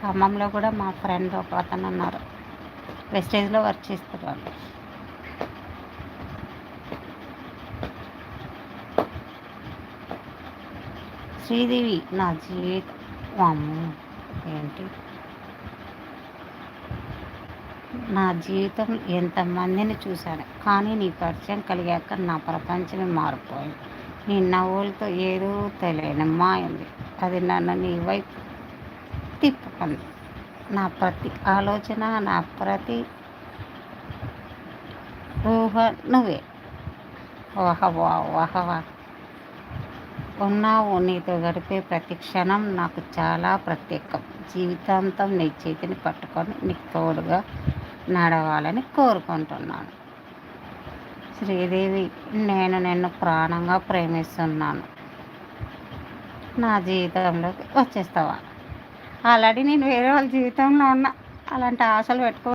ఖమ్మంలో కూడా మా ఫ్రెండ్ ఒక అతను ఉన్నారు, వెస్టేజ్లో వర్క్ చేస్తారు వాళ్ళు. శ్రీదేవి నా జీవితం. వామ్మో, ఏంటి నా జీవితం ఎంతమందిని చూశాను, కానీ నీ పరిచయం కలిగాక నా ప్రపంచమే మారిపోయింది. నీ నవ్వులతో ఏదో తెలియని మాయింది, అది నన్ను నీ వైపు తిప్పుకుంది. నా ప్రతి ఆలోచన, నా ప్రతి ఊహ నువ్వే. వాహ వాహ్ వాహ వాహ్ ఉన్నావు. నీతో గడిపే ప్రతి క్షణం నాకు చాలా ప్రత్యేకం. జీవితాంతం నీ చేతిని పట్టుకొని నీకు తోడుగా నడవాలని కోరుకుంటున్నాను. శ్రీదేవి, నేను నిన్ను ప్రాణంగా ప్రేమిస్తున్నాను. నా జీవితంలోకి వచ్చేస్తావా? ఆల్రెడీ నేను వేరే వాళ్ళ జీవితంలో ఉన్నా. అలాంటి ఆశలు పెట్టుకో.